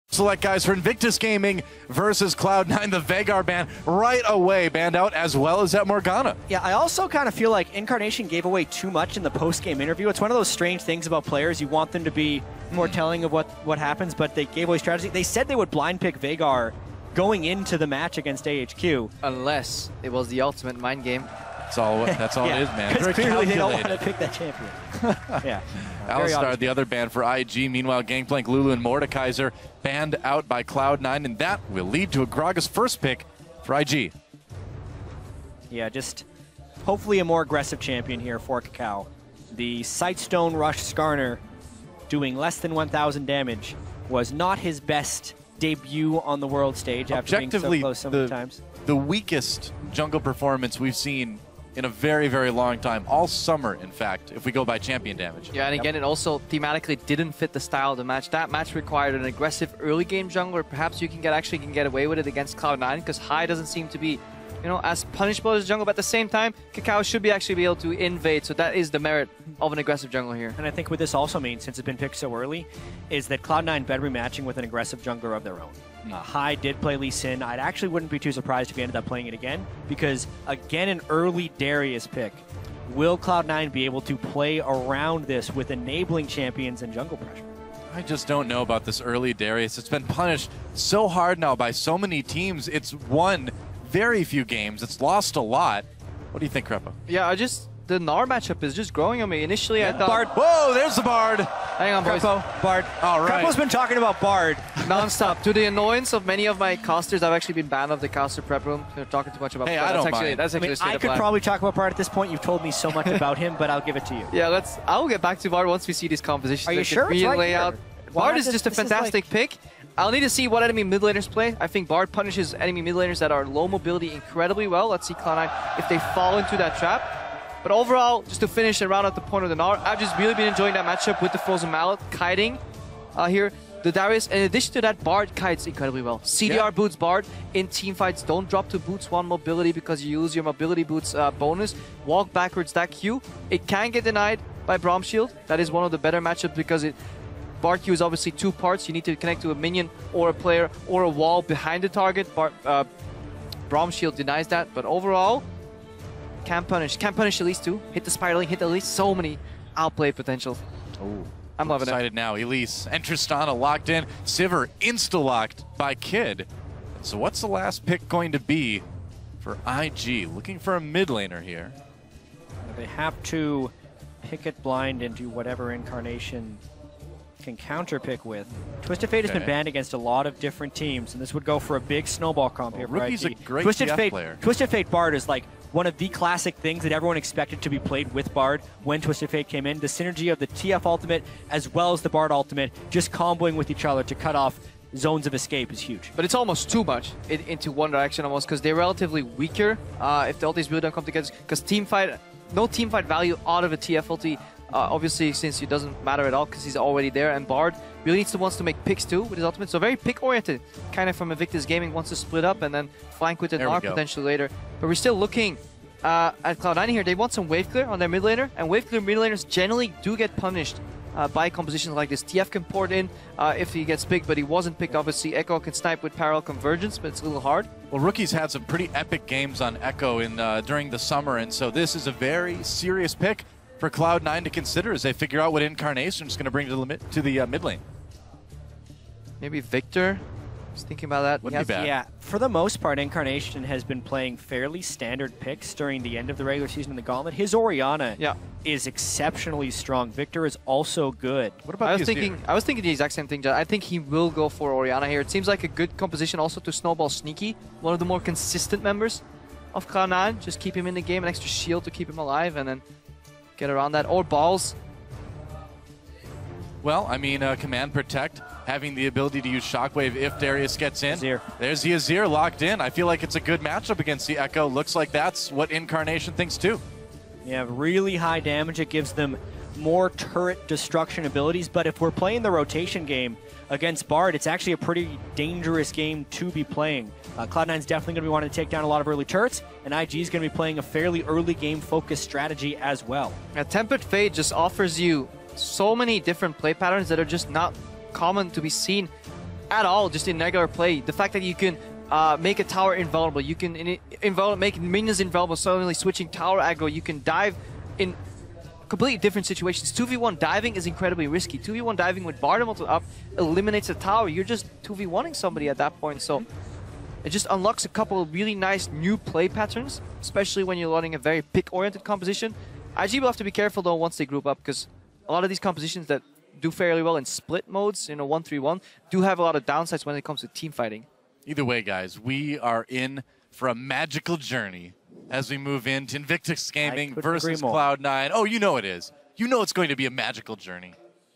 Select guys for Invictus Gaming versus Cloud9. The Veigar ban right away banned out, as well as at Morgana. Yeah, I also kind of feel like Incarnation gave away too much in the post-game interview. It's one of those strange things about players. You want them to be more telling of what happens, but they gave away strategy. They said they would blind pick Veigar going into the match against AHQ. Unless it was the ultimate mind game. That's all it is, man. Because clearly they don't want to pick that champion. Yeah. Alistar, the other ban for IG. Meanwhile, Gangplank, Lulu, and Mordekaiser banned out by Cloud9, and that will lead to a Gragas first pick for IG. Yeah, just hopefully a more aggressive champion here for Kakao. The Sightstone Rush Skarner doing less than 1,000 damage was not his best debut on the world stage after being so close so many times. The weakest jungle performance we've seen in a very, very long time. All summer, in fact, if we go by champion damage. Yeah, and again, it also thematically didn't fit the style of the match. That match required an aggressive early game jungler. Perhaps you can get away with it against Cloud9 because High doesn't seem to be, as punishable as jungle. But at the same time, Kakao should actually be able to invade. So that is the merit of an aggressive jungler here. And I think what this also means, since it's been picked so early, is that Cloud9 better be matching with an aggressive jungler of their own. High did play Lee Sin. I actually wouldn't be too surprised if he ended up playing it again, because again, an early Darius pick. Will Cloud9 be able to play around this with enabling champions and jungle pressure? I just don't know about this early Darius. It's been punished so hard now by so many teams. It's won very few games. It's lost a lot. What do you think, Krepo? Yeah, the Gnar matchup is just growing on me. Initially, I thought... Bard. Whoa, there's the Bard. Hang on, boys. Krepo, Bard. All right. Krepo's been talking about Bard. Non-stop. To the annoyance of many of my casters, I've actually been banned of the caster prep room. They're talking too much about Hey, Bard. I don't mind. That's actually I could probably talk about Bard at this point. You've told me so much about him, but I'll give it to you. Yeah, I'll get back to Bard once we see these compositions. Are you sure? It's right layout. here. Bard is just a fantastic pick. I'll need to see what enemy mid laners play. I think Bard punishes enemy mid laners that are low mobility incredibly well. Let's see Cloud9 if they fall into that trap. But overall, just to finish and round out the point of the Gnar, I've just really been enjoying that matchup with the Frozen Mallet, kiting here. The Darius, in addition to that, Bard kites incredibly well. CDR boots Bard in team fights. Don't drop to boots 1 mobility because you lose your mobility boots bonus. Walk backwards that Q. It can get denied by Braum Shield. That is one of the better matchups because Bard Q is obviously 2 parts. You need to connect to a minion or a player or a wall behind the target. Braum Shield denies that, but overall, can punish at least 2. Hit the spiraling, hit at least so many outplay potential. Oh, I'm loving excited it. now. Elise and Tristana locked in. Sivir insta-locked by Kid. So what's the last pick going to be for IG? Looking for a mid laner here. They have to pick it blind into whatever Incarnation can counter pick with. Twisted Fate has been banned against a lot of different teams, and this would go for a big snowball comp here for Rookie's IG. a great Twisted TF Fate player. Twisted Fate Bard is like one of the classic things that everyone expected to be played with Bard when Twisted Fate came in. The synergy of the TF ultimate as well as the Bard ultimate, just comboing with each other to cut off zones of escape is huge. But it's almost too much into one direction almost because they're relatively weaker if the ultis really don't come together. Because no team fight value out of a TF ulti. Obviously, since it doesn't matter at all because he's already there, and Bard really wants to make picks too with his ultimate. So very pick-oriented, kind of from Invictus Gaming, wants to split up and then flank with the Gnar potentially later. But we're still looking at Cloud9 here. They want some wave clear on their mid laner, and wave clear mid laners generally do get punished by compositions like this. TF can port in if he gets picked, but he wasn't picked. Obviously, Echo can snipe with parallel convergence, but it's a little hard. Well, Rookie's had some pretty epic games on Echo during the summer, and so this is a very serious pick for Cloud9 to consider as they figure out what Incarnation is going to bring to the mid lane. Maybe Victor. Just thinking about that. Wouldn't be bad. Yeah, for the most part, Incarnation has been playing fairly standard picks during the end of the regular season in the Gauntlet. His Orianna is exceptionally strong. Victor is also good. What about I was thinking the exact same thing, John. I think he will go for Orianna here. It seems like a good composition also to snowball Sneaky, one of the more consistent members of Cloud9. Just keep him in the game, an extra shield to keep him alive, and then get around that. Or balls. Well, I mean, Command Protect, having the ability to use Shockwave if Darius gets in. Azir. There's the Azir locked in. I feel like it's a good matchup against the Echo. Looks like that's what Incarnation thinks too. Yeah, really high damage. It gives them more turret destruction abilities, but if we're playing the rotation game against Bard, it's actually a pretty dangerous game to be playing. Cloud9's definitely going to be wanting to take down a lot of early turrets, and IG is going to be playing a fairly early game focused strategy as well. Tempered Fate just offers you so many different play patterns that are just not common to be seen at all, just in regular play. The fact that you can make a tower invulnerable, you can make minions invulnerable, suddenly switching tower aggro, you can dive in completely different situations. 2v1 diving is incredibly risky. 2v1 diving with Bard up eliminates a tower. You're just 2v1ing somebody at that point. So it just unlocks a couple of really nice new play patterns, especially when you're running a very pick-oriented composition. IG will have to be careful though once they group up, because a lot of these compositions that do fairly well in split modes, 1-3-1, do have a lot of downsides when it comes to team fighting. Either way, guys, we are in for a magical journey as we move into Invictus Gaming versus Cloud9. Oh, you know it is. You know it's going to be a magical journey.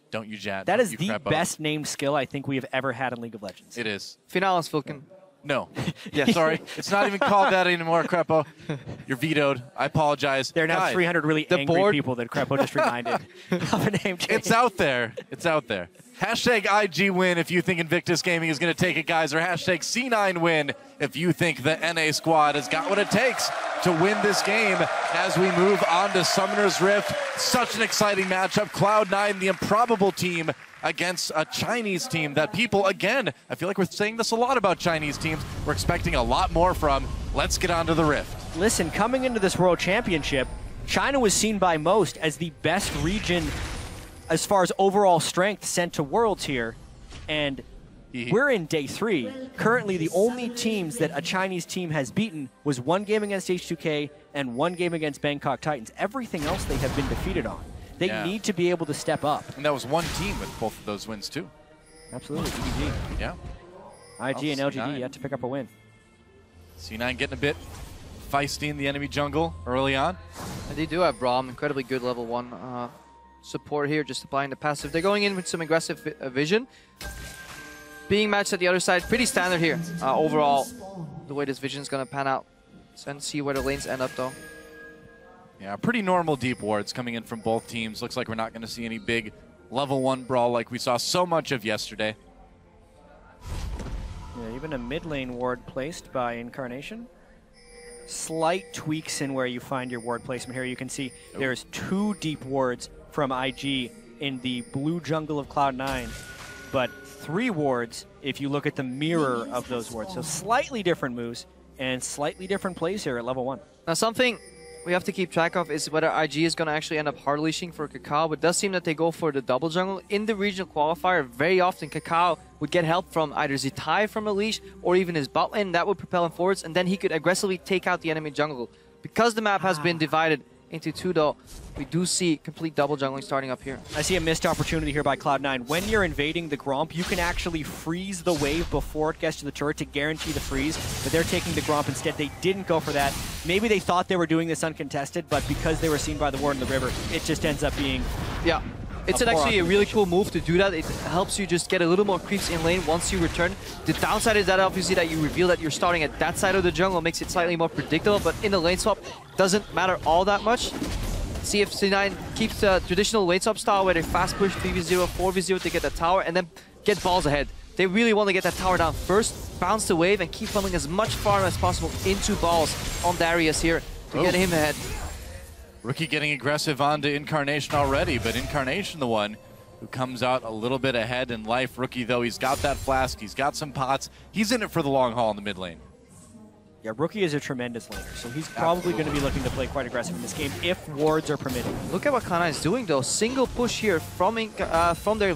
Don't you, Jad? That is the best named skill I think we have ever had in League of Legends. It is. Finales, Vulcan. No. Yeah, sorry. It's not even called that anymore, Crepo. You're vetoed. I apologize. There are now Guys, 300 really angry people that Crepo just reminded of a name change. It's out there. It's out there. Hashtag IG win if you think Invictus Gaming is going to take it, guys, or hashtag C9 win if you think the NA squad has got what it takes to win this game as we move on to Summoner's Rift. Such an exciting matchup. Cloud9, the improbable team, against a Chinese team that people, again, I feel like we're saying this a lot about Chinese teams, we're expecting a lot more from. Let's get on to the Rift. Listen, coming into this World Championship, China was seen by most as the best region as far as overall strength sent to Worlds here, and we're in day 3. Currently, the only teams that a Chinese team has beaten was one game against H2K and one game against Bangkok Titans. Everything else they have been defeated on. They need to be able to step up. And that was one team with both of those wins, too. Absolutely, EDG. Yeah. IG and LGD yet to pick up a win. C9 getting a bit feisty in the enemy jungle early on. And they do have Braum, incredibly good level 1 support here, just applying the passive. They're going in with some aggressive vision. Being matched at the other side, pretty standard here. Overall, the way this vision is going to pan out. And see where the lanes end up, though. Yeah, pretty normal deep wards coming in from both teams. Looks like we're not going to see any big level 1 brawl like we saw so much of yesterday. Yeah, even a mid lane ward placed by Incarnation. Slight tweaks in where you find your ward placement here. You can see there's 2 deep wards from IG in the blue jungle of Cloud9, but 3 wards if you look at the mirror of those wards. So slightly different moves and slightly different plays here at level 1. Now something we have to keep track of is whether IG is going to actually end up hard leashing for Kakao, but it does seem that they go for the double jungle. In the regional qualifier, very often Kakao would get help from either Zitai from a leash or even his bot lane. That would propel him forwards, and then he could aggressively take out the enemy jungle. Because the map has been divided into 2 though, we do see complete double jungling starting up here. I see a missed opportunity here by Cloud9. When you're invading the Gromp, you can actually freeze the wave before it gets to the turret to guarantee the freeze, but they're taking the Gromp instead. They didn't go for that. Maybe they thought they were doing this uncontested, but because they were seen by the ward in the river, it just ends up being... Yeah. It's actually a really cool move to do that. It helps you just get a little more creeps in lane once you return. The downside is that obviously that you reveal that you're starting at that side of the jungle, makes it slightly more predictable, but in the lane swap, doesn't matter all that much. See if C9 keeps the traditional lane swap style where they fast push 3v0, 4v0 to get the tower and then get balls ahead. They really want to get that tower down first, bounce the wave, and keep funneling as much farm as possible into balls on Darius here to get him ahead. Rookie getting aggressive onto Incarnation already, but Incarnation the one who comes out a little bit ahead in life. Rookie, though, he's got that flask, he's got some pots. He's in it for the long haul in the mid lane. Yeah, Rookie is a tremendous laner, so he's probably going to be looking to play quite aggressive in this game if wards are permitted. Look at what Cloud9 is doing, though. Single push here from their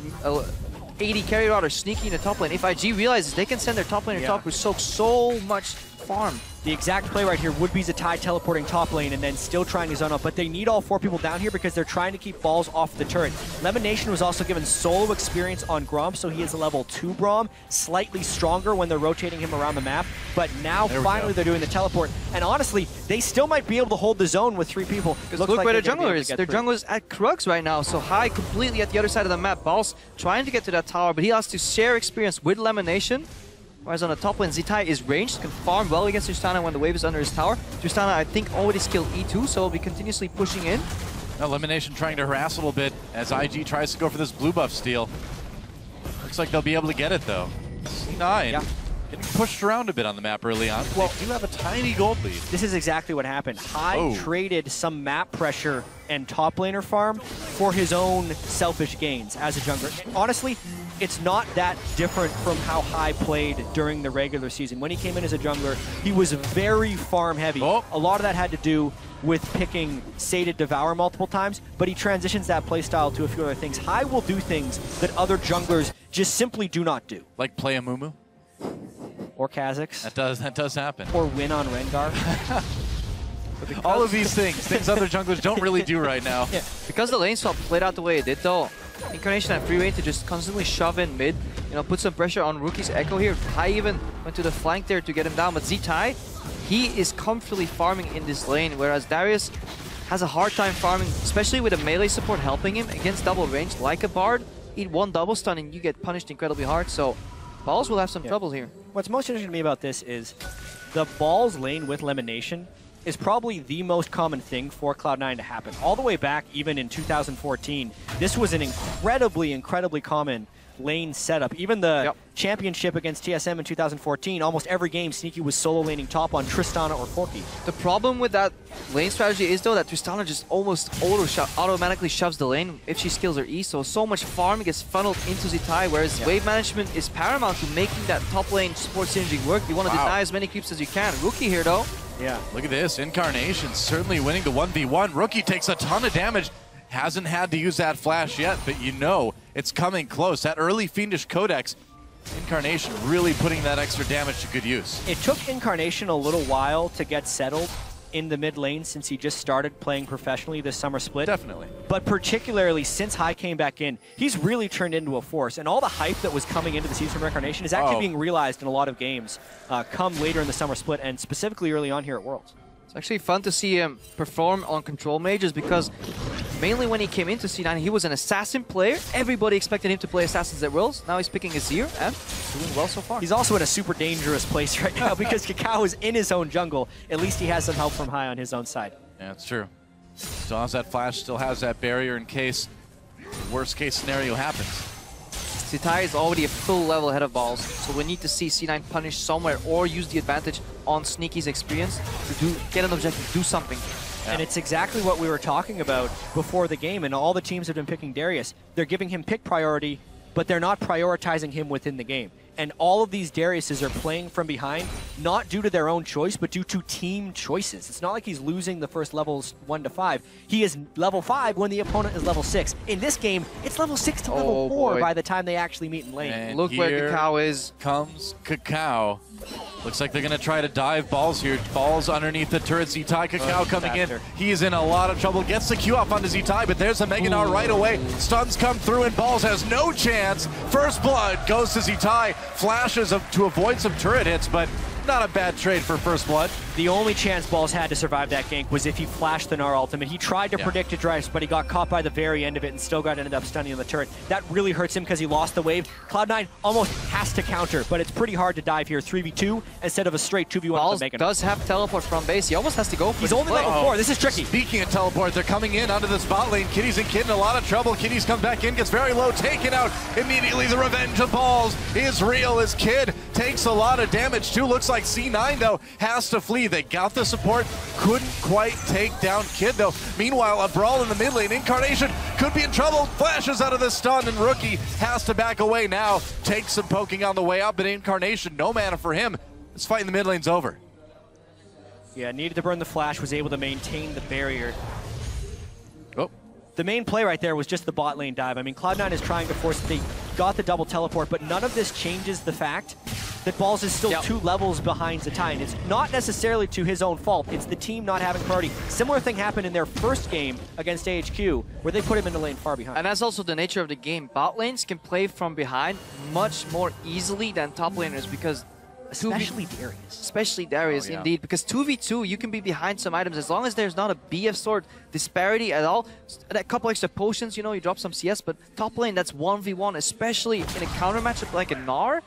80 carry router sneaking in the top lane. If IG realizes they can send their top laner top, who soaks so much farm. The exact play right here would be Zatai teleporting top lane and then still trying to zone up, but they need all 4 people down here because they're trying to keep balls off the turret. Lemonation was also given solo experience on Gromp, so he is a level 2 Braum, slightly stronger when they're rotating him around the map, but now finally they're doing the teleport, and honestly, they still might be able to hold the zone with 3 people. Look like where their jungler is. Their jungler is at Krugs right now, so High completely at the other side of the map. Balls trying to get to that tower, but he has to share experience with Lemonation. Whereas on the top lane, Zitai is ranged, can farm well against Tristana when the wave is under his tower. Tristana, I think, already skilled E2, so will be continuously pushing in. Elimination trying to harass a little bit as IG tries to go for this blue buff steal. Looks like they'll be able to get it, though. C9 getting pushed around a bit on the map early on. Well, they do have a tiny gold lead. This is exactly what happened. High traded some map pressure and top laner farm for his own selfish gains as a jungler. And honestly, it's not that different from how High played during the regular season. When he came in as a jungler, he was very farm heavy. Oh. A lot of that had to do with picking Sated Devour multiple times, but he transitions that playstyle to a few other things. High will do things that other junglers just simply do not do. Like play a Mumu? Or Kha'Zix. That does happen. Or win on Rengar. All of these things other junglers don't really do right now. Yeah. Because the lane swap played out the way it did, though, Incarnation had free reign to just constantly shove in mid, put some pressure on Rookie's Echo here. High even went to the flank there to get him down, but Z-Tai, he is comfortably farming in this lane, whereas Darius has a hard time farming, especially with a melee support helping him against double range like a Bard. Eat one double stun and you get punished incredibly hard, so Balls will have some trouble here. What's most interesting to me about this is the Balls lane with Lemonation is probably the most common thing for Cloud9 to happen. All the way back, even in 2014, this was an incredibly common lane setup. Even the championship against TSM in 2014, almost every game Sneaky was solo laning top on Tristana or Corki. The problem with that lane strategy is, though, that Tristana just almost automatically shoves the lane if she skills her E, so much farm gets funneled into Z-Tai, whereas wave management is paramount to making that top lane support synergy work. You want to deny as many creeps as you can. Rookie here, though. Yeah, look at this. Incarnation certainly winning the 1v1. Rookie takes a ton of damage. Hasn't had to use that flash yet, but it's coming close. That early Fiendish Codex, Incarnation really putting that extra damage to good use. It took Incarnation a little while to get settled in the mid lane since he just started playing professionally this summer split. Definitely. But particularly since High came back in, he's really turned into a force. And all the hype that was coming into the season from Incarnation is actually being realized in a lot of games come later in the summer split and specifically early on here at Worlds. It's actually fun to see him perform on control mages because mainly when he came into C9, he was an assassin player. Everybody expected him to play assassins at Worlds. Now he's picking Azir and doing well so far. He's also in a super dangerous place right now because Kakao is in his own jungle. At least he has some help from High on his own side. Yeah, it's true. Still has that flash, still has that barrier in case the worst case scenario happens. Z-Tai is already a full level ahead of Balls, so we need to see C9 punish somewhere or use the advantage on Sneaky's experience to get an objective, do something. Yeah. And it's exactly what we were talking about before the game, and all the teams have been picking Darius. They're giving him pick priority, but they're not prioritizing him within the game. And all of these Dariuses are playing from behind, not due to their own choice, but due to team choices. It's not like he's losing the first levels 1 to 5. He is level 5 when the opponent is level 6. In this game, it's level 6 to level 4 by the time they actually meet in lane. And look where Kakao is. Comes Kakao. Looks like they're going to try to dive Balls here. Balls underneath the turret. Z-Tai, Kakao coming in. He is in a lot of trouble. Gets the Q off onto Z-Tai, but there's a Mega Gnar right away. Stuns come through and Balls has no chance. First blood goes to Z-Tai. Flashes to avoid some turret hits, but not a bad trade for first blood. The only chance Balls had to survive that gank was if he flashed the Gnar ultimate. He tried to predict a drive, but he got caught by the very end of it and still ended up stunning on the turret. That really hurts him because he lost the wave. Cloud9 almost has to counter, but it's pretty hard to dive here. 3v2 instead of a straight 2v1. Balls does have teleport from base. He almost has to go for it. He's only level 4. This is tricky. Speaking of teleport, they're coming in onto the spot lane. Kitty's and Kid in a lot of trouble. Kitty's come back in, gets very low, taken out. Immediately the revenge of Balls is real as Kid takes a lot of damage too. Looks like C9 though has to flee. They got the support, couldn't quite take down Kid though. Meanwhile, a brawl in the mid lane. Incarnation could be in trouble. Flashes out of the stun and Rookie has to back away now. Takes some poking on the way out, but Incarnation, no mana for him. This fight in the mid lane's over. Yeah, needed to burn the flash, was able to maintain the barrier. Oh. The main play right there was just the bot lane dive. I mean, Cloud9 is trying to force it. They got the double teleport, but none of this changes the fact that Balls is still 2 levels behind Z-Tai, and it's not necessarily to his own fault. It's the team not having priority. Similar thing happened in their first game against AHQ, where they put him in the lane far behind. And that's also the nature of the game. Bot lanes can play from behind much more easily than top laners because Especially Darius. Especially Darius, indeed. Because 2v2, you can be behind some items. As long as there's not a BF sword disparity at all, a couple extra potions, you drop some CS. But top lane, that's 1v1, especially in a counter matchup like a Gnar.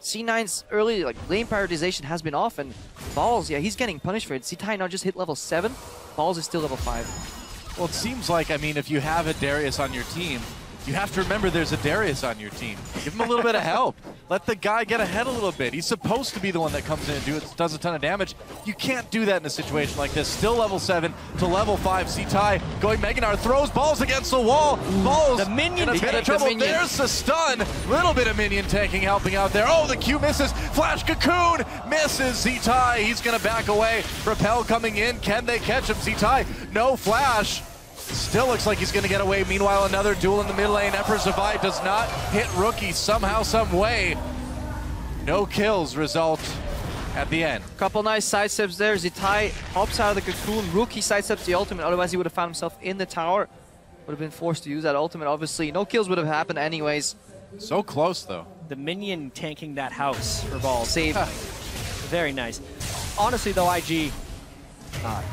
C9's early lane prioritization has been off, and Balls, he's getting punished for it. Z-Tai now just hit level 7. Balls is still level 5. Well, it seems like, if you have a Darius on your team, You have to remember there's a Darius on your team. Give him a little bit of help. Let the guy get ahead a little bit. He's supposed to be the one that comes in and does a ton of damage. You can't do that in a situation like this. Still level 7 to level 5. C-Tai going Meganar, throws balls against the wall. Balls the minion in a bit of trouble. There's the stun. Little bit of minion tanking helping out there. Oh, the Q misses. Flash Cocoon misses C-Tai. He's going to back away. Repel coming in. Can they catch him? C-Tai, no flash. Still looks like he's going to get away. Meanwhile, another duel in the mid lane. Emperor's Divide does not hit Rookie somehow, some way. No kills result at the end. Couple nice sidesteps there. Zitai hops out of the cocoon. Rookie sidesteps the ultimate. Otherwise, he would have found himself in the tower. Would have been forced to use that ultimate, obviously. No kills would have happened anyways. So close, though. The minion tanking that house for balls. Save. Very nice. Honestly, though, IG,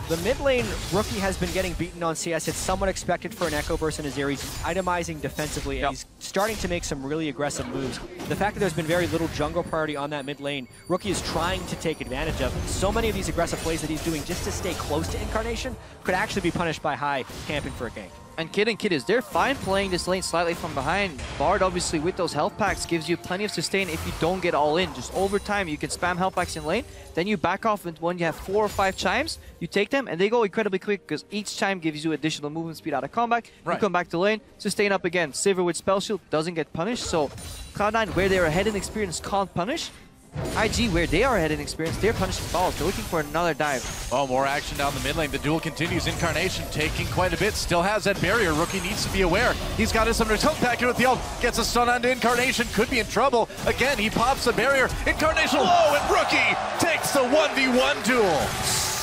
the mid lane Rookie has been getting beaten on CS. It's somewhat expected for an Echo burst in Azir. He's itemizing defensively, and he's starting to make some really aggressive moves. The fact that there's been very little jungle priority on that mid lane, Rookie is trying to take advantage of. So many of these aggressive plays that he's doing just to stay close to Incarnation could actually be punished by High camping for a gank. And Kiddies, they're fine playing this lane slightly from behind. Bard, obviously, with those health packs, gives you plenty of sustain if you don't get all in. Just over time, you can spam health packs in lane, then you back off when you have 4 or 5 chimes, you take them, and they go incredibly quick because each chime gives you additional movement speed out of combat. Right. You come back to lane, sustain up again. Sivir with Spell Shield doesn't get punished, so Cloud9, where they're ahead in experience, can't punish. IG, where they are ahead in experience, they're punishing balls. They're looking for another dive. Oh, more action down the mid lane. The duel continues. Incarnation taking quite a bit. Still has that barrier. Rookie needs to be aware. He's got his under tilt back in with the ult. Gets a stun onto Incarnation. Could be in trouble. Again, he pops the barrier. Incarnation low, and Rookie takes the 1v1 duel.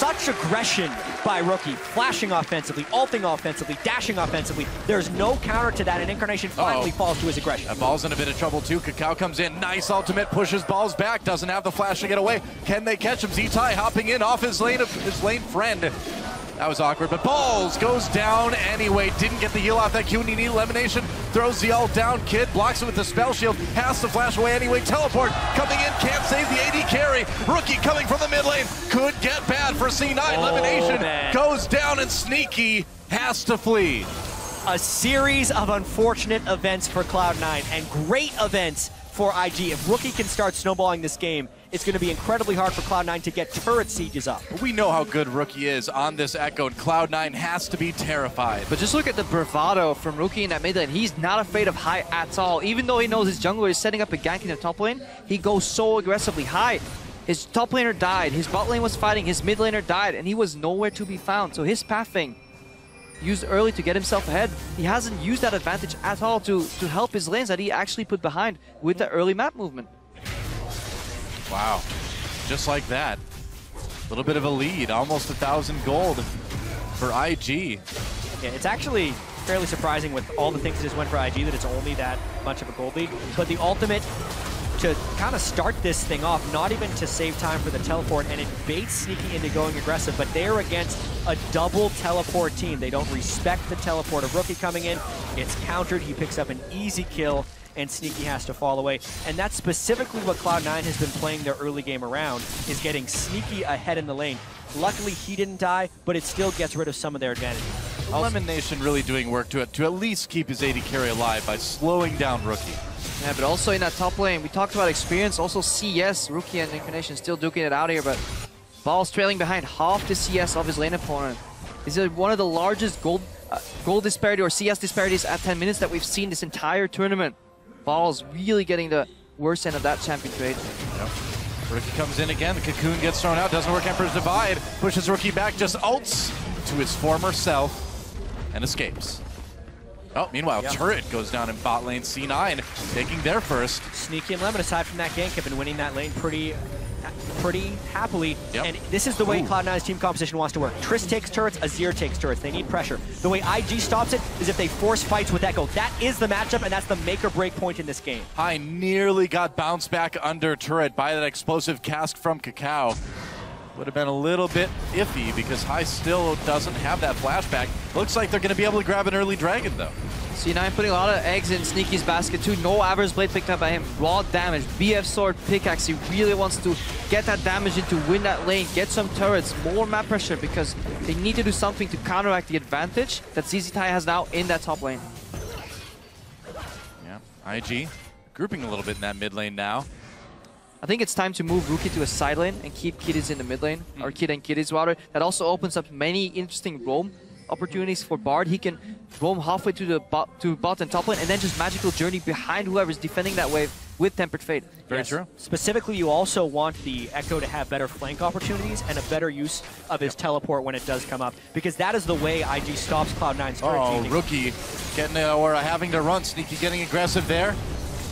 Such aggression by Rookie, flashing offensively, ulting offensively, dashing offensively. There's no counter to that, and Incarnation finally falls to his aggression. That Ball's in a bit of trouble too. Kakao comes in, nice ultimate, pushes Balls back, doesn't have the flash to get away. Can they catch him? Z-Tai hopping in off his lane friend. That was awkward, but Balls goes down anyway. Didn't get the heal off that Q, and he needed elimination. Throws the ult down. Kid blocks it with the spell shield. Has to flash away anyway. Teleport coming in. Can't save the AD carry. Rookie coming from the mid lane. Could get bad for C9. Elimination goes down, and Sneaky has to flee. A series of unfortunate events for Cloud9 and great events for IG. If Rookie can start snowballing this game, it's going to be incredibly hard for Cloud9 to get turret sieges up. We know how good Rookie is on this Echo, and Cloud9 has to be terrified. But just look at the bravado from Rookie in that mid lane. He's not afraid of High at all. Even though he knows his jungler is setting up a gank in the top lane, he goes so aggressively. High, his top laner died, his bot lane was fighting, his mid laner died, and he was nowhere to be found. So his pathing, used early to get himself ahead, he hasn't used that advantage at all to help his lanes that he actually put behind with the early map movement. Wow, just like that. A little bit of a lead, almost 1,000 gold for IG. Yeah, it's actually fairly surprising with all the things that just went for IG that it's only that much of a gold lead. But the ultimate to kind of start this thing off, not even to save time for the teleport, and it baits Sneaky into going aggressive, but they're against a double teleport team. They don't respect the teleport. A Rookie coming in, it's countered, he picks up an easy kill, and Sneaky has to fall away. And that's specifically what Cloud9 has been playing their early game around, is getting Sneaky ahead in the lane. Luckily, he didn't die, but it still gets rid of some of their advantage. Elimination really doing work to at least keep his AD carry alive by slowing down Rookie. Yeah, but also in that top lane, we talked about experience, also CS, Rookie and Incarnation still duking it out here, but Balls trailing behind half the CS of his lane opponent. This is one of the largest gold disparity or CS disparities at 10 minutes that we've seen this entire tournament. Balls really getting the worst end of that champion trade. Yep. Rookie comes in again, the cocoon gets thrown out, doesn't work. Emperor's Divide pushes Rookie back, just ults to his former self and escapes. Oh, meanwhile, turret goes down in bot lane. C9 taking their first. Sneaky and Lemon, aside from that gank, have been winning that lane pretty happily. Yep. And this is the way Cloud9's team composition wants to work. Triss takes turrets, Azir takes turrets. They need pressure. The way IG stops it is if they force fights with Echo. That is the matchup, and that's the make or break point in this game. I nearly got bounced back under turret by that explosive cask from Kakao. Would have been a little bit iffy because High still doesn't have that flashback. Looks like they're going to be able to grab an early dragon, though. C9 putting a lot of eggs in Sneaky's basket too. No Aver's Blade picked up by him. Raw damage, BF Sword, Pickaxe. He really wants to get that damage in to win that lane, get some turrets, more map pressure, because they need to do something to counteract the advantage that ZZTai has now in that top lane. IG grouping a little bit in that mid lane now. I think it's time to move Rookie to a side lane and keep Kiddies in the mid lane, or Kid and Kiddies rather. That also opens up many interesting roam opportunities for Bard. He can roam halfway to the bot and top lane and then just magical journey behind whoever's defending that wave with Tempered Fate. Very true. Specifically, you also want the Echo to have better flank opportunities and a better use of his teleport when it does come up, because that is the way IG stops Cloud9's turret. Oh, Rookie getting or having to run. Sneaky getting aggressive there.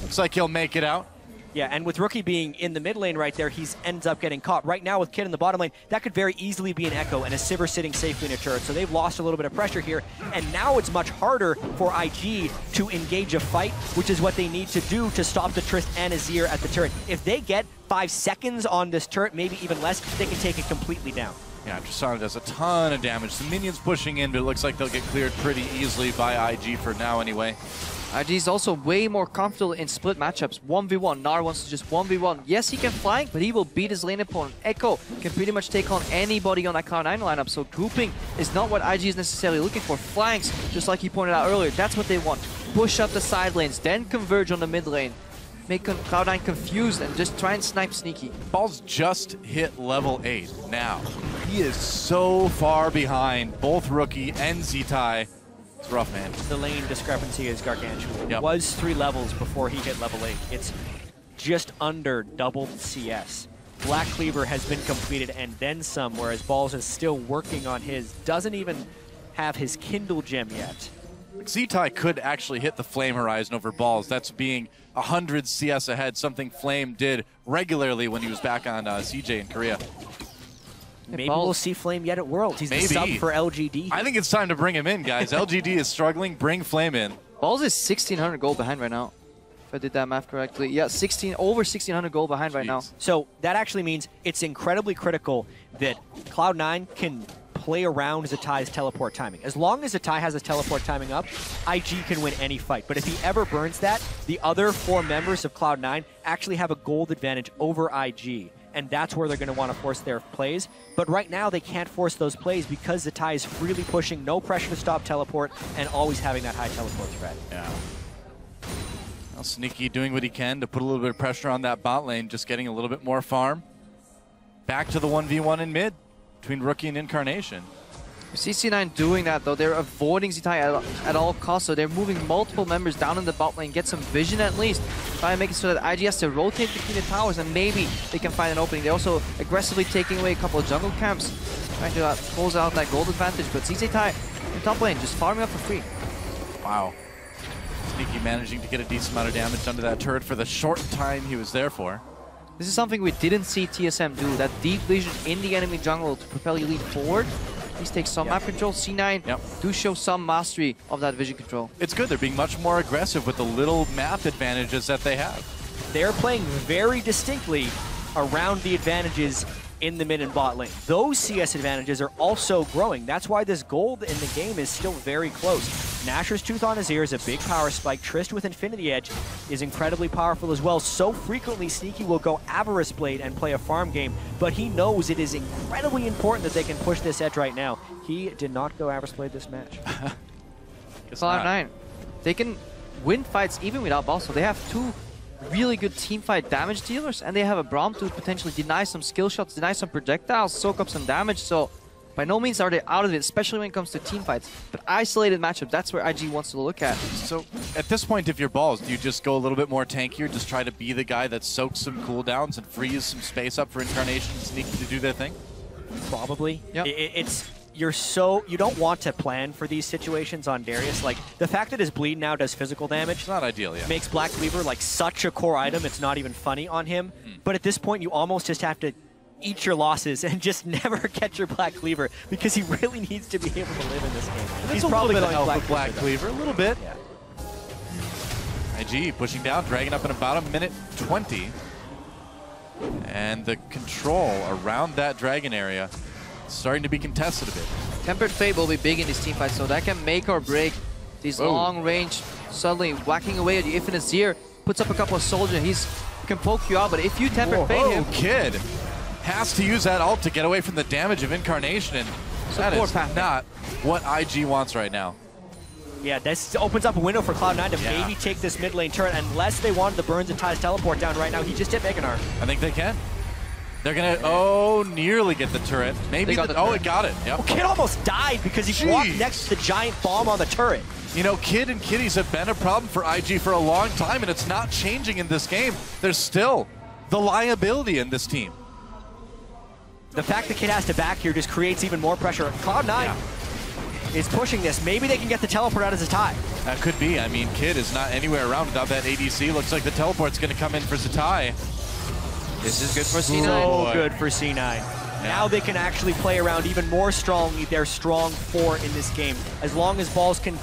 Looks like he'll make it out. Yeah, and with Rookie being in the mid lane right there, he ends up getting caught. Right now with Kid in the bottom lane, that could very easily be an Echo and a Sivir sitting safely in a turret. So they've lost a little bit of pressure here, and now it's much harder for IG to engage a fight, which is what they need to do to stop the Trist and Azir at the turret. If they get 5 seconds on this turret, maybe even less, they can take it completely down. Yeah, Tristana does a ton of damage. The minions pushing in, but it looks like they'll get cleared pretty easily by IG for now anyway. IG is also way more comfortable in split matchups. 1v1, Gnar wants to just 1v1. Yes, he can flank, but he will beat his lane opponent. Echo can pretty much take on anybody on that Cloud9 lineup, so grouping is not what IG is necessarily looking for. Flanks, just like he pointed out earlier, that's what they want. Push up the side lanes, then converge on the mid lane. Make Cloud9 confused and just try and snipe Sneaky. Ball's just hit level 8 now. He is so far behind both Rookie and Zitai. It's rough, man. The lane discrepancy is gargantuan. Yep. It was 3 levels before he hit level 8. It's just under double CS. Black Cleaver has been completed and then some, whereas Balls is still working on his. Doesn't even have his Kindle gem yet. Zitai could actually hit the Flame Horizon over Balls. That's being 100 CS ahead, something Flame did regularly when he was back on CJ in Korea. Maybe we'll see Flame yet at Worlds. He's the sub for LGD. I think it's time to bring him in, guys. LGD is struggling. Bring Flame in. Balls is 1,600 gold behind right now, if I did that math correctly. Yeah, over 1,600 gold behind right now. So that actually means it's incredibly critical that Cloud9 can play around Zitai's teleport timing. As long as Zitai has his teleport timing up, IG can win any fight. But if he ever burns that, the other 4 members of Cloud9 actually have a gold advantage over IG. And that's where they're going to want to force their plays. But right now, they can't force those plays because Zitai is freely pushing, no pressure to stop teleport, and always having that high teleport threat. Yeah. Well, Sneaky doing what he can to put a little bit of pressure on that bot lane, just getting a little bit more farm. Back to the 1v1 in mid between Rookie and Incarnation. CC9 doing that though, they're avoiding Zitai at all costs, so they're moving multiple members down in the bot lane, get some vision at least, try and make it so that IG has to rotate between the towers and maybe they can find an opening. They're also aggressively taking away a couple of jungle camps, trying to close out that gold advantage, but Zitai in top lane just farming up for free. Wow. Sneaky managing to get a decent amount of damage under that turret for the short time he was there for. This is something we didn't see TSM do, that deep vision in the enemy jungle to propel elite forward. Please take some map control. C9 do show some mastery of that vision control. It's good. They're being much more aggressive with the little map advantages that they have. They're playing very distinctly around the advantages in the mid and bot lane. Those CS advantages are also growing. That's why this gold in the game is still very close. Nashor's Tooth on Azir is a big power spike. Trist with Infinity Edge is incredibly powerful as well. So frequently, Sneaky will go Avarice Blade and play a farm game, but he knows it is incredibly important that they can push this edge right now. He did not go Avarice Blade this match. Cloud9, they can win fights even without Boss, so they have 2 really good teamfight damage dealers, and they have a Braum to potentially deny some skill shots, deny some projectiles, soak up some damage, so by no means are they out of it, especially when it comes to teamfights. But isolated matchup, that's where IG wants to look at. So at this point, if you're Balls, do you just go a little bit more tankier, just try to be the guy that soaks some cooldowns and frees some space up for Incarnation and Sneaky to do their thing? Probably. Yep. You don't want to plan for these situations on Darius. Like, the fact that his bleed now does physical damage, it's not ideal, yeah. Makes Black Cleaver like such a core item, it's not even funny on him. But at this point, you almost just have to eat your losses and just never catch your Black Cleaver, because he really needs to be able to live in this game. He's probably going to help with Black Cleaver a little bit. Yeah. IG pushing down, dragging up in about 1:20. And the control around that dragon area starting to be contested a bit. Tempered Fate will be big in these teamfights, so that can make or break these long range, suddenly whacking away at you. If an Azir puts up a couple of soldiers, he can poke you out, but if you Tempered Fate him... Kid has to use that ult to get away from the damage of Incarnation, and that is not what IG wants right now. Yeah, this opens up a window for Cloud9 to maybe take this mid lane turret, unless they wanted the Burns and Ties teleport down right now. He just hit Meganar. I think they can. They're gonna, nearly get the turret. Maybe it got it. Yep. Oh, Kid almost died because he walked next to the giant bomb on the turret. You know, Kid and Kitties have been a problem for IG for a long time, and it's not changing in this game. There's still the liability in this team. The fact that Kid has to back here just creates even more pressure. Cloud9 is pushing this. Maybe they can get the teleport out as a tie. That could be. I mean, Kid is not anywhere around without that ADC. Looks like the teleport's going to come in for Zatai. This is good for C9. So good for C9. Yeah. Now they can actually play around even more strongly their strong 4 in this game, as long as balls can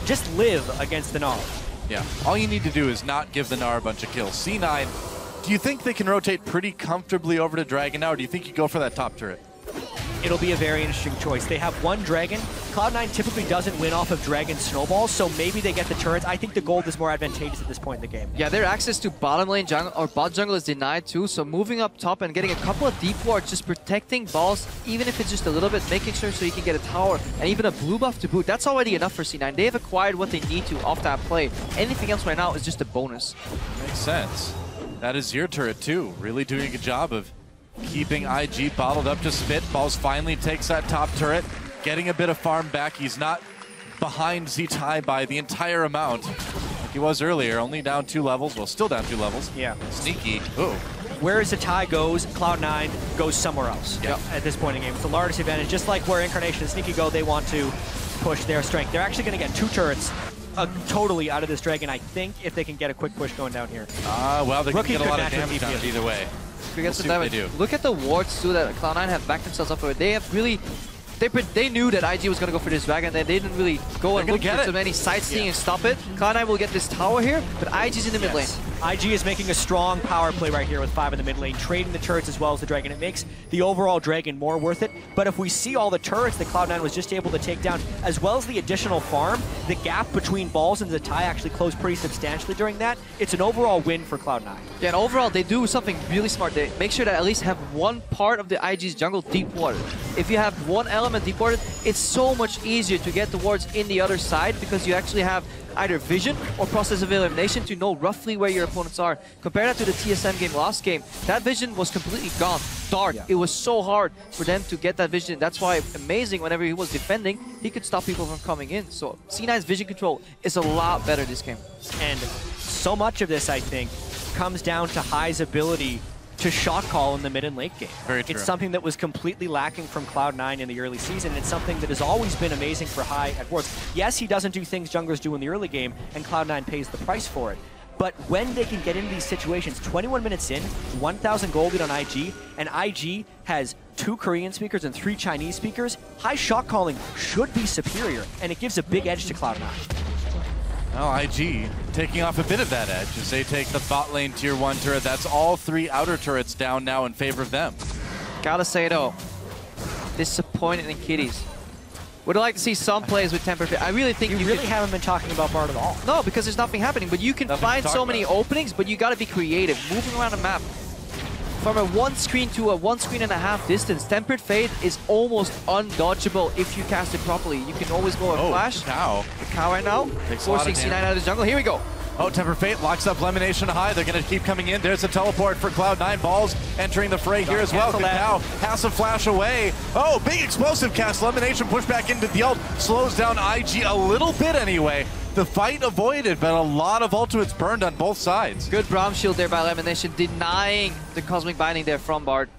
just live against the Gnar. Yeah. All you need to do is not give the Gnar a bunch of kills. C9, do you think they can rotate pretty comfortably over to Dragon now, or do you think you go for that top turret? It'll be a very interesting choice. They have one Dragon. Cloud9 typically doesn't win off of Dragon snowballs, so maybe they get the turrets. I think the gold is more advantageous at this point in the game. Yeah, their access to bottom lane jungle or bot jungle is denied too, so moving up top and getting a couple of deep wards, just protecting balls, even if it's just a little bit, making sure so you can get a tower and even a blue buff to boot, that's already enough for C9. They have acquired what they need to off that play. Anything else right now is just a bonus. Makes sense. That is your turret too. Really doing a good job of keeping IG bottled up to spit. Balls finally takes that top turret, getting a bit of farm back. He's not behind Zatai by the entire amount like he was earlier, only down 2 levels. Well, still down 2 levels. Yeah. Sneaky. Ooh. Where Zatai goes, Cloud9 goes somewhere else at this point in the game. It's the largest advantage. Just like where Incarnation and Sneaky go, they want to push their strength. They're actually going to get 2 turrets totally out of this Dragon, I think, if they can get a quick push going down here. Well, they can Rookie get a lot of could damage on it either way. We'll see what they do. Look at the wards too that Cloud9 have backed themselves up for. They have really, they knew that IG was going to go for this Dragon. They didn't really go and look for so many sightseeing and stop it. Cloud9 will get this tower here, but IG's in the mid lane. IG is making a strong power play right here with 5 in the mid lane, trading the turrets as well as the Dragon. It makes the overall Dragon more worth it, but if we see all the turrets that Cloud9 was just able to take down, as well as the additional farm, the gap between balls and Zatai actually closed pretty substantially during that. It's an overall win for Cloud9. Yeah, and overall, they do something really smart. They make sure to at least have one part of the IG's jungle deep watered. If you have one element deep watered, it's so much easier to get the wards in the other side because you actually have either vision or process of elimination to know roughly where your opponents are. Compare that to the TSM game last game. That vision was completely gone. Dark. Yeah. It was so hard for them to get that vision. That's why amazing whenever he was defending, he could stop people from coming in. So C9's vision control is a lot better this game. And so much of this, I think, comes down to Hai's ability to shot call in the mid and late game. Very true. It's something that was completely lacking from Cloud9 in the early season, and it's something that has always been amazing for Hai at Worlds. Yes, he doesn't do things junglers do in the early game, and Cloud9 pays the price for it. But when they can get into these situations, 21 minutes in, 1,000 gold lead on IG, and IG has 2 Korean speakers and 3 Chinese speakers, Hai shot calling should be superior, and it gives a big edge to Cloud9. Well, IG taking off a bit of that edge as they take the bot lane tier 1 turret. That's all 3 outer turrets down now in favor of them. Gotta say though, disappointed in Kitties. Would like to see some plays with Temper Fit. I really think you really haven't been talking about Bard at all. No, because there's nothing happening. But you can find so many openings, but you gotta be creative. Moving around the map. From a 1 screen to a 1 screen and a half distance, Tempered Fate is almost undodgeable if you cast it properly. You can always go a flash. Cow. The cow right now, forcing C9 out of the jungle. Here we go. Oh, Tempered Fate locks up Lemonation High. They're going to keep coming in. There's a teleport for Cloud9. Balls entering the fray here as well. Cow has to flash away. Oh, big explosive cast. Lemonation pushed back into the ult. Slows down IG a little bit anyway. The fight avoided, but a lot of ultimates burned on both sides. Good Braum shield there by Lemonation, denying the Cosmic Binding there from Bard.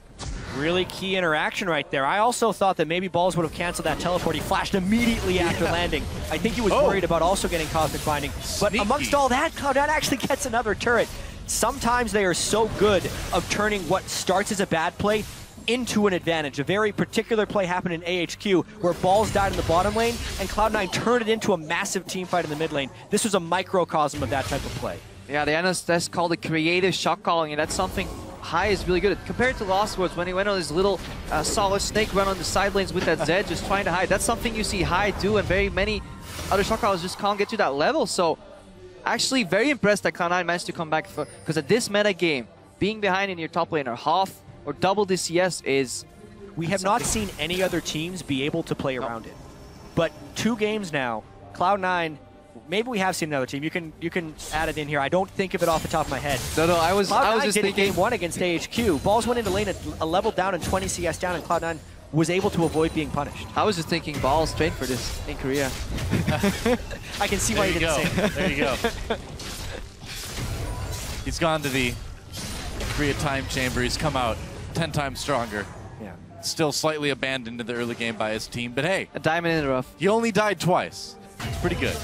Really key interaction right there. I also thought that maybe Balls would have canceled that teleport. He flashed immediately after landing. I think he was worried about also getting Cosmic Binding. But amongst all that, Cloud9 actually gets another turret. Sometimes they are so good of turning what starts as a bad play into an advantage. A very particular play happened in AHQ where Balls died in the bottom lane and Cloud9 turned it into a massive team fight in the mid lane. This was a microcosm of that type of play. Yeah, that's called a creative shot calling, and that's something Hai is really good at. Compared to Lost Worlds, when he went on his little solid snake run on the side lanes with that Zed, just trying to hide. That's something you see Hai do, and very many other shot callers just can't get to that level. So, actually very impressed that Cloud9 managed to come back, because at this meta game, being behind in your top laner, half or double the CS is... We have not seen any other teams be able to play around it. But 2 games now, Cloud9, maybe we have seen another team. You can add it in here. I don't think of it off the top of my head. No, I was just did thinking. Game 1 against AHQ. Balls went into lane a level down and 20 CS down, and Cloud9 was able to avoid being punished. I was just thinking Balls trained for this in Korea. I can see why you didn't say it. There you go. He's gone to the Korea time chamber. He's come out 10 times stronger. Yeah. Still slightly abandoned in the early game by his team, but hey, A diamond in the rough. he only died twice. It's pretty good.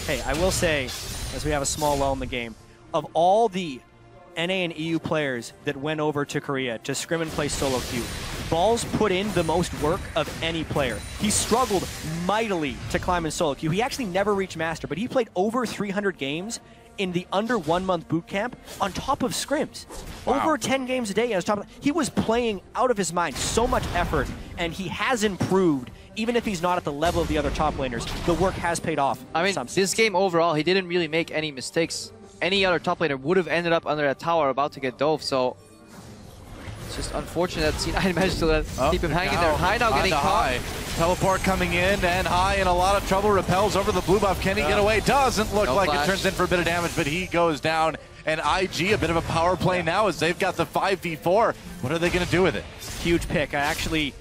Hey, I will say, as we have a small lull in the game, of all the NA and EU players that went over to Korea to scrim and play solo queue, Balls put in the most work of any player. He struggled mightily to climb in solo queue. He actually never reached Master, but he played over 300 games in the under 1 month boot camp on top of scrims. Wow. Over 10 games a day on top of, he was playing out of his mind, so much effort, and he has improved. Even if he's not at the level of the other top laners, the work has paid off. I mean, this game overall, he didn't really make any mistakes. Any other top laner would have ended up under a tower about to get dove, so it's just unfortunate that C9 managed to keep him hanging there. High now getting caught. High. Teleport coming in, and High in a lot of trouble. Repels over the blue buff. Can he get away? Doesn't look like flash. It. Turns in for a bit of damage, but he goes down. And IG, a bit of a power play now as they've got the 5v4. What are they going to do with it? Huge pick. I actually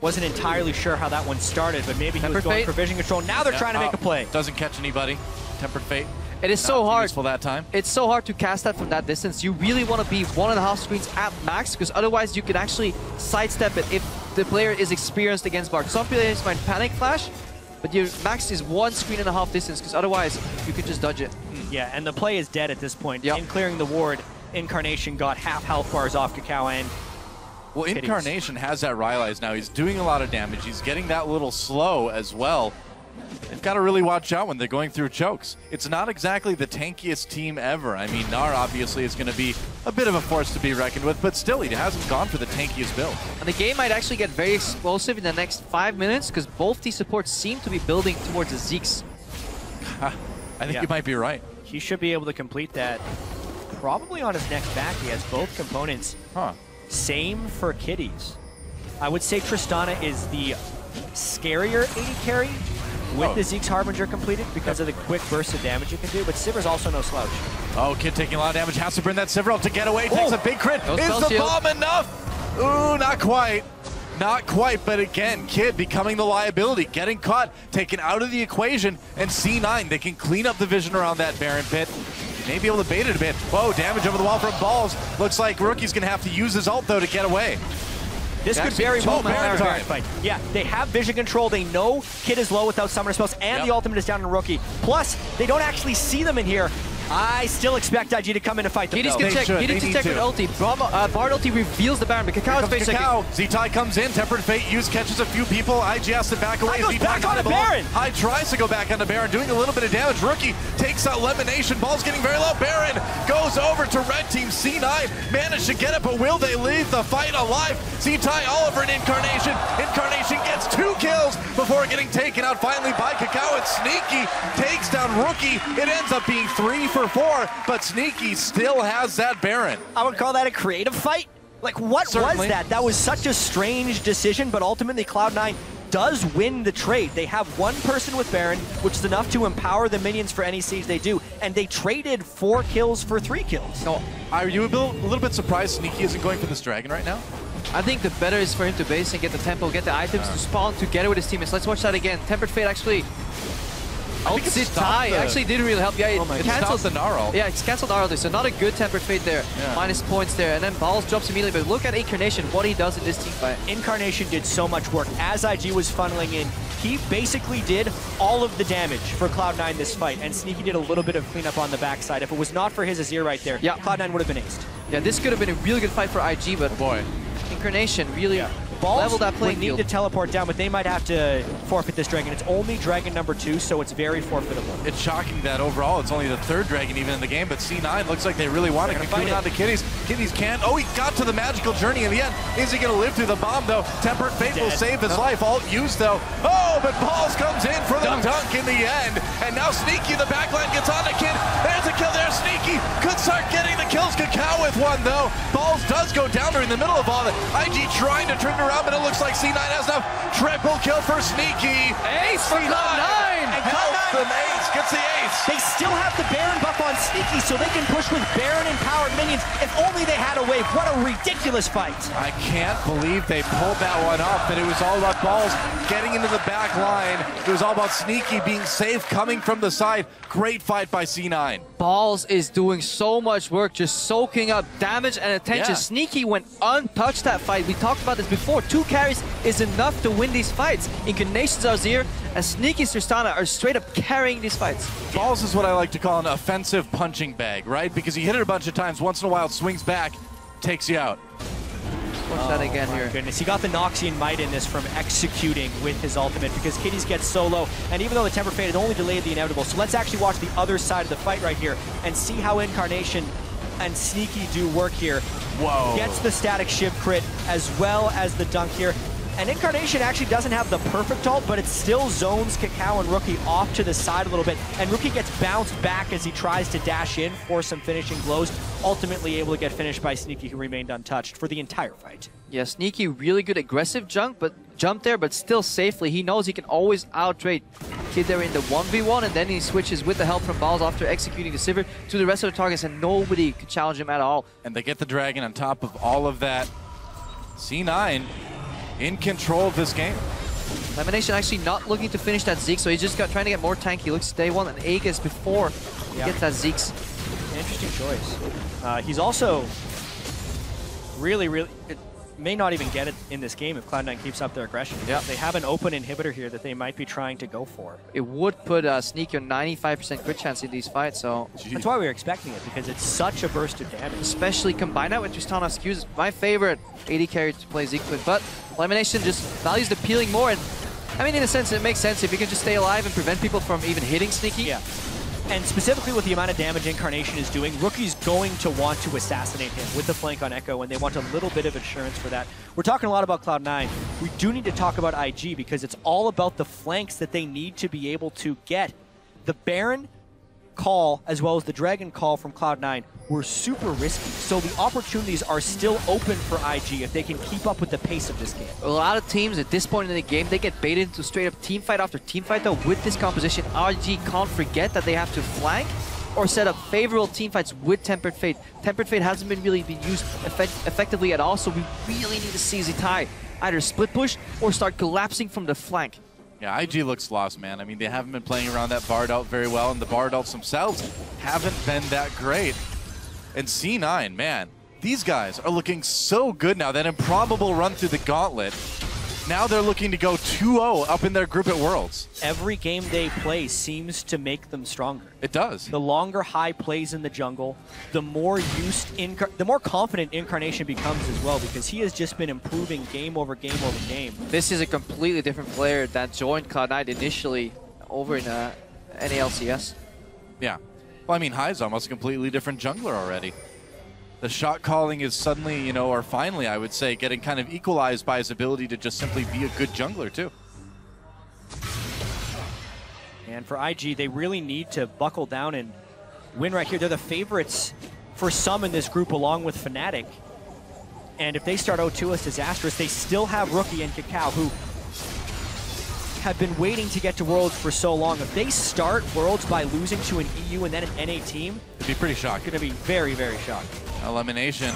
wasn't entirely sure how that one started, but maybe he was going for vision control. Now they're trying to make a play. Doesn't catch anybody. Tempered Fate. It is so hard. Useful that time. It's so hard to cast that from that distance. You really want to be 1.5 screens at max, because otherwise you can actually sidestep it if the player is experienced against Bard. Some players might panic flash, but your max is 1.5 screen distance, because otherwise you can just dodge it. Yeah, and the play is dead at this point. Yep. In clearing the ward, Incarnation got half health bars off Kakao, and well, Incarnation has that Rylai's now. He's doing a lot of damage. He's getting that little slow as well. They've got to really watch out when they're going through chokes. It's not exactly the tankiest team ever. I mean, Gnar obviously is going to be a bit of a force to be reckoned with, but still, he hasn't gone for the tankiest build. And the game might actually get very explosive in the next 5 minutes, because both these supports seem to be building towards the Zeeks. I think you might be right. he should be able to complete that probably on his next back. He has both components. Same for Kitties. I would say Tristana is the scarier AD carry with the Zeke's Harbinger completed because of the quick burst of damage it can do, but Sivir's also no slouch. Oh, Kid taking a lot of damage, has to bring that Sivir up to get away, takes a big crit. Is the bomb enough? Ooh, not quite. Not quite, but again, Kid becoming the liability, getting caught, taken out of the equation, and C9, they can clean up the vision around that Baron pit. May be able to bait it a bit. Whoa, damage over the wall from Balls. Looks like Rookie's gonna have to use his ult though to get away. This could very well be a Baron fight. Yeah, they have vision control. They know Kid is low without summoner spells, and the ultimate is down on Rookie. Plus, they don't actually see them in here. I still expect IG to come in and fight them. Kitties can check. Kitties can check with ulti. Bard ulti reveals the Baron, but Kakao is facing. Z-Tai comes in. Tempered Fate catches a few people. IG has to back away. Goes back on the Baron. High tries to go back on the Baron, doing a little bit of damage. Rookie takes out Lemonation. Ball's getting very low. Baron goes over to Red Team. C9 managed to get it, but will they leave the fight alive? Z-Tai all over an Incarnation. Incarnation gets 2 kills before getting taken out finally by Kakao. And Sneaky takes down Rookie. It ends up being 3 for 4, but Sneaky still has that Baron. I would call that a creative fight. Like, what was that? That was such a strange decision, but ultimately Cloud9 does win the trade. They have one person with Baron, which is enough to empower the minions for any siege they do, and they traded 4 kills for 3 kills. So, are you a little bit surprised Sneaky isn't going for this dragon right now? I think the better is for him to base and get the tempo, get the items to spawn together with his teammates. Let's watch that again. Tempered Fate actually... Z-Tai actually didn't really help. Yeah, it canceled the Gnar ult. Yeah, it's canceled Gnar ult. So not a good Tempered Fate there. Minus points there. And then Balls drops immediately. But look at Incarnation, what he does in this team fight. Incarnation did so much work. As IG was funneling in, he basically did all of the damage for Cloud9 this fight. And Sneaky did a little bit of cleanup on the backside. If it was not for his Azir right there, Cloud9 would have been aced. Yeah, this could have been a really good fight for IG, but Incarnation really... Balls level that playing would need to teleport down, but they might have to forfeit this dragon. It's only dragon number 2, so it's very forfeitable. It's shocking that overall it's only the 3rd dragon even in the game, but C9 looks like they really want to fight on to Kitties. Kitties can't. Oh, he got to the magical journey in the end. Is he going to live through the bomb, though? Tempered Fate will save his life. Ult used, though. Oh, but Balls comes in for the dunk in the end. And now Sneaky, the backline, gets on the Kid. There's a kill there. Sneaky could start getting the kills. Kakao with one, though. Balls does go down there in the middle of all of it. IG trying to turn around, but it looks like C9 has enough. Triple kill for Sneaky. Ace for Cloud9! And Helps them ace, gets the ace. They still have the Baron buff on Sneaky, so they can push with Baron and powered minions. If only they had a wave. What a ridiculous fight. I can't believe they pulled that one off, but it was all about Balls getting into the back line. It was all about Sneaky being safe, coming from the side. Great fight by C9. Balls is doing so much work, just soaking up damage and attention. Yeah. Sneaky went untouched that fight. We talked about this before. 2 carries is enough to win these fights. Incarnation's Azir and Sneaky's Tristana are straight up carrying these fights. Balls is what I like to call an offensive punching bag, right? Because you hit it a bunch of times, once in a while it swings back, takes you out. Watch that again here. Goodness, he got the Noxian Might in this from executing with his ultimate because Kitties gets so low, and even though the Temper Fate had only delayed the inevitable, so let's actually watch the other side of the fight right here and see how Incarnation and Sneaky do work here. Whoa. Gets the static shiv crit as well as the dunk here. And Incarnation actually doesn't have the perfect ult, but it still zones Kakao and Rookie off to the side a little bit. And Rookie gets bounced back as he tries to dash in for some finishing blows, ultimately able to get finished by Sneaky, who remained untouched for the entire fight. Yeah, Sneaky, really good aggressive jump there, but still safely. He knows he can always out-trade Kid there in the 1v1, and then he switches with the help from Balls after executing the Sivir to the rest of the targets, and nobody could challenge him at all. And they get the Dragon on top of all of that. C9 in control of this game. Lemonation actually not looking to finish that Zeke, so he's just trying to get more tanky. He looks to day one and Aegis before he gets that Zeke's. Interesting choice. He's also really, it may not even get it in this game if Cloud9 keeps up their aggression. Yeah. They have an open inhibitor here that they might be trying to go for. It would put Sneaky on 95% crit chance in these fights, so... That's why we were expecting it, because it's such a burst of damage. Especially combined that with Tristana Skews, my favorite AD carry to play Zeke with, but Elimination just values the peeling more, and I mean, in a sense, it makes sense if you can just stay alive and prevent people from even hitting Sneaky. Yeah. And specifically with the amount of damage Incarnation is doing, Rookie's going to want to assassinate him with the flank on Echo, and they want a little bit of insurance for that. We're talking a lot about Cloud9. We do need to talk about IG because it's all about the flanks that they need to be able to get. The Baron call, as well as the Dragon call from Cloud9, were super risky. So the opportunities are still open for IG if they can keep up with the pace of this game. A lot of teams at this point in the game, they get baited into straight up team fight after team fight, though. With this composition, IG can't forget that they have to flank or set up favorable team fights with Tempered Fate. Tempered Fate hasn't been used effectively at all, so we really need to see Zitai either split push or start collapsing from the flank. Yeah, IG looks lost, man. I mean, they haven't been playing around that Bard ult very well, and the Bard ults themselves haven't been that great. And C9, man, these guys are looking so good now. That improbable run through the gauntlet, now they're looking to go 2-0 up in their group at Worlds. Every game they play seems to make them stronger. It does. The longer High plays in the jungle, the more the more confident Incarnation becomes as well, because he has just been improving game over game over game. This is a completely different player that joined Cloud9 initially over in NALCS. Yeah. Well, I mean, High's almost a completely different jungler already. The shot calling is suddenly, you know, or finally, I would say, getting kind of equalized by his ability to just simply be a good jungler, too. And for IG, they really need to buckle down and win right here. They're the favorites for some in this group, along with Fnatic. And if they start 0-2 as disastrous, they still have Rookie and Kakao, who have been waiting to get to Worlds for so long. If they start Worlds by losing to an EU and then an NA team, it'd be pretty shocking. Going to be very, very shocking. Elimination,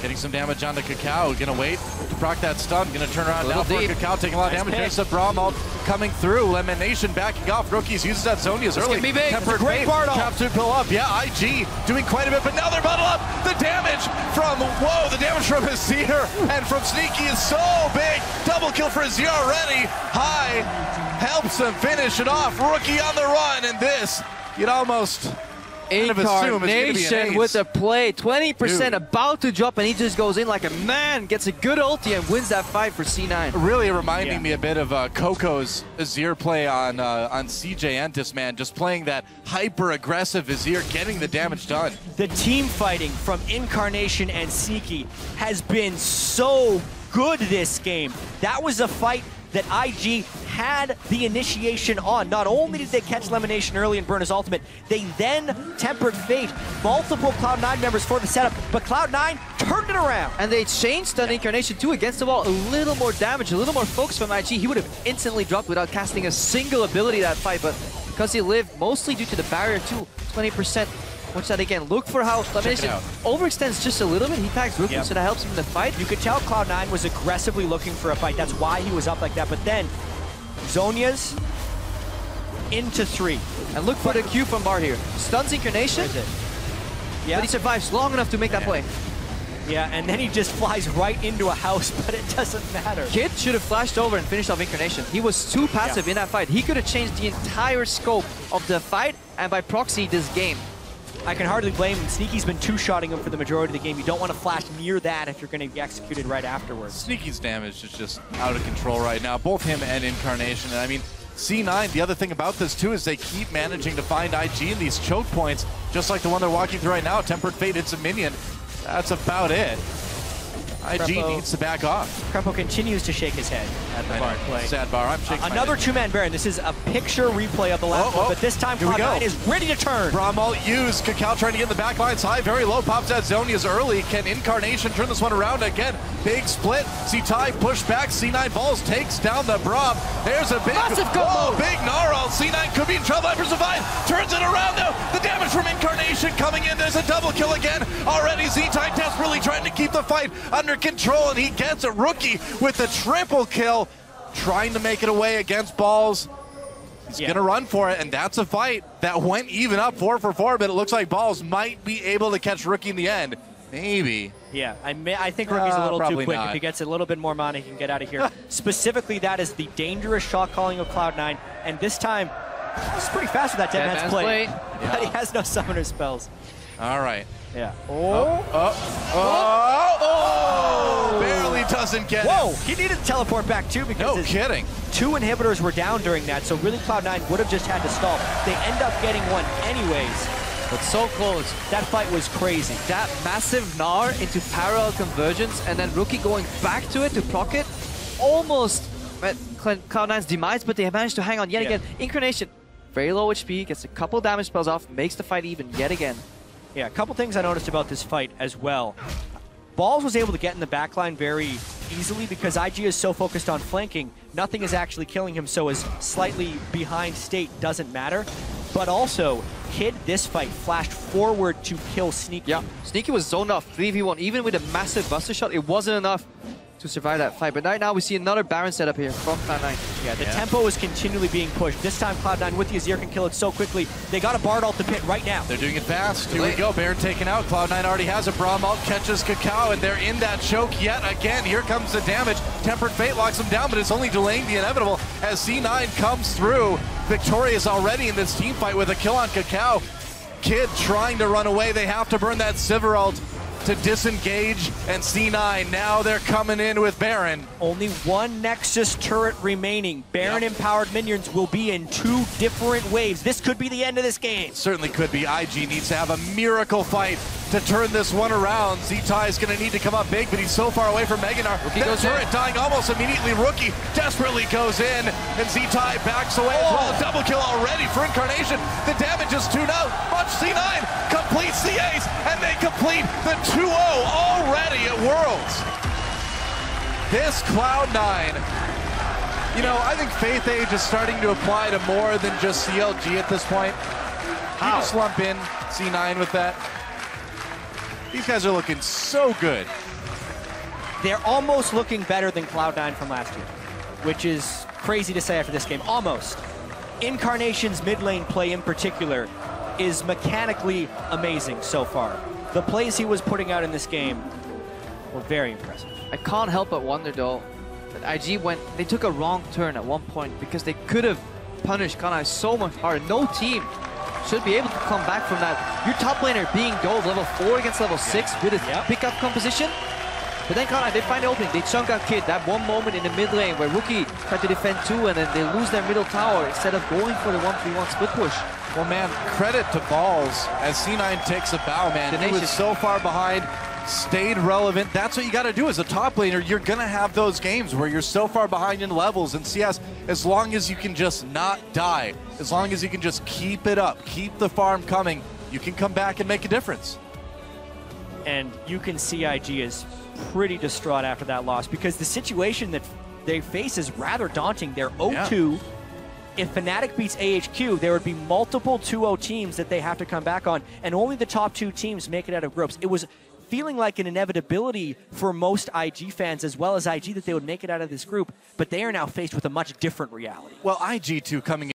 getting some damage onto Kakao. Gonna wait to proc that stun. Gonna turn around now for Kakao, taking a lot of damage. There's the Braum ult coming through. Elimination backing off. Rookies uses that Zonia's early. Be big. Tempered Fate. Traps to pull up. Yeah, IG doing quite a bit, but now they're bundled up. The damage from, whoa, the damage from Azir and from Sneaky is so big. Double kill for Azir already. High helps them finish it off. Rookie on the run, and this, you'd almost kind of assume it's gonna be an ace. With a play, 20% about to drop, and he just goes in like a man, gets a good ulti, and wins that fight for C9. Really reminding me a bit of Coco's Azir play on CJ Entis, man. Just playing that hyper-aggressive Azir, getting the damage done. The team fighting from Incarnation and Sneaky has been so good this game. That was a fight that IG had the initiation on. Not only did they catch Lemonation early and burn his ultimate, they then Tempered Fate multiple Cloud9 members for the setup, but Cloud9 turned it around. And they changed on Incarnation too. Against the wall, a little more damage, a little more focus from IG. He would have instantly dropped without casting a single ability that fight, but because he lived mostly due to the barrier too. 20%. Watch that again. Look for how Elimination overextends just a little bit. He tags Rookie, so that helps him in the fight. You could tell Cloud9 was aggressively looking for a fight. That's why he was up like that. But then, Zhonya's into 3. And look for the Q from Bard here. Stuns Incarnation. Yeah. But he survives long enough to make that play. Yeah, and then he just flies right into a house, but it doesn't matter. Kid should have flashed over and finished off Incarnation. He was too passive in that fight. He could have changed the entire scope of the fight and by proxy this game. I can hardly blame him. Sneaky's been two-shotting him for the majority of the game. You don't want to flash near that if you're going to be executed right afterwards. Sneaky's damage is just out of control right now, both him and Incarnation. And I mean, C9, the other thing about this too is they keep managing to find IG in these choke points, just like the one they're walking through right now. Tempered Fate hits a minion. That's about it. IG needs to back off. Krepo continues to shake his head at the Bard play. Sad bar. I'm shaking another two-man Baron. This is a picture replay of the last one, but this time Cloud9 is ready to turn. Braumalt used. Kakao trying to get in the back lines high, very low. Pops at Zhonya's early. Can Incarnation turn this one around again? Big split. C-Tai push back. C9 balls takes down the Braum. There's a big big gnarl. C9 could be in trouble after survive. Turns it around though. The damage from Incarnation coming in. There's a double kill again. Already Z-Tai desperately trying to keep the fight under control, and he gets a Rookie with a triple kill, trying to make it away against Balls. He's gonna run for it, and that's a fight that went even up 4 for 4, but it looks like Balls might be able to catch Rookie in the end. Maybe. Yeah, I think Rookie's a little too quick. Not. If he gets a little bit more mana, he can get out of here. Specifically, that is the dangerous shot calling of Cloud9, and this time, he's pretty fast with that dead man's play. But he has no summoner spells. All right. Yeah. Barely doesn't get it. He needed to teleport back too because no kidding. 2 inhibitors were down during that, so really Cloud9 would have just had to stall. They end up getting one anyways. But so close. That fight was crazy. That massive Gnar into parallel convergence and then Rookie going back to it to proc it. Almost at Cloud9's demise, but they managed to hang on yet again. Incarnation, very low HP, gets a couple damage spells off, makes the fight even yet again. Yeah, a couple things I noticed about this fight as well. Balls was able to get in the backline very easily because IG is so focused on flanking, nothing is actually killing him, so his slightly behind state doesn't matter. But also, Kid, this fight, flashed forward to kill Sneaky. Yeah, Sneaky was zoned off 3v1. Even with a massive buster shot, it wasn't enough to survive that fight. But right now, we see another Baron setup here from Cloud9. Yeah, the tempo is continually being pushed. This time, Cloud9 with the Azir can kill it so quickly. They got a Bard ult the pit right now. They're doing it fast. Here we go. Baron taken out. Cloud9 already has a Braum ult, catches Kakao, and they're in that choke yet again. Here comes the damage. Tempered Fate locks them down, but it's only delaying the inevitable as C9 comes through. Victorious already in this team fight with a kill on Kakao. Kid trying to run away. They have to burn that Sivir ult to disengage, and C9, now they're coming in with Baron. Only one Nexus turret remaining. Baron-empowered minions will be in 2 different waves. This could be the end of this game. It certainly could be. IG needs to have a miracle fight to turn this one around. Z-Tai is going to need to come up big, but he's so far away from Meganar. That turret dying almost immediately. Rookie desperately goes in, and Z-Tai backs away as well. A double kill already for Incarnation. The damage is 2-0. Watch C9 completes the ace, and they complete the 2-0 already at Worlds. This Cloud9, you know, I think Faith Age is starting to apply to more than just CLG at this point. You just lump in C9 with that. These guys are looking so good. They're almost looking better than Cloud9 from last year, which is crazy to say after this game. Almost. Incarnation's mid lane play in particular is mechanically amazing so far. The plays he was putting out in this game were very impressive. I can't help but wonder though, that IG they took a wrong turn at one point because they could have punished Cloud9 so much harder. No team should be able to come back from that. Your top laner being Dove level 4 against level 6 with a pickup composition. But then Cloud9, they find the opening. They chunk out Kid. That one moment in the mid lane where Rookie tried to defend 2 and then they lose their middle tower instead of going for the 1v1 split push. Well, man, credit to Balls as C9 takes a bow, man. He was so far behind, stayed relevant. That's what you got to do as a top laner. You're going to have those games where you're so far behind in levels. And CS, as long as you can just not die, as long as you can just keep it up, keep the farm coming, you can come back and make a difference. And you can see IG is pretty distraught after that loss because the situation that they face is rather daunting. They're 0-2. if Fnatic beats AHQ, there would be multiple 2-0 teams that they have to come back on, and only the top 2 teams make it out of groups. It was feeling like an inevitability for most IG fans as well as IG that they would make it out of this group, but they are now faced with a much different reality. Well, IG too coming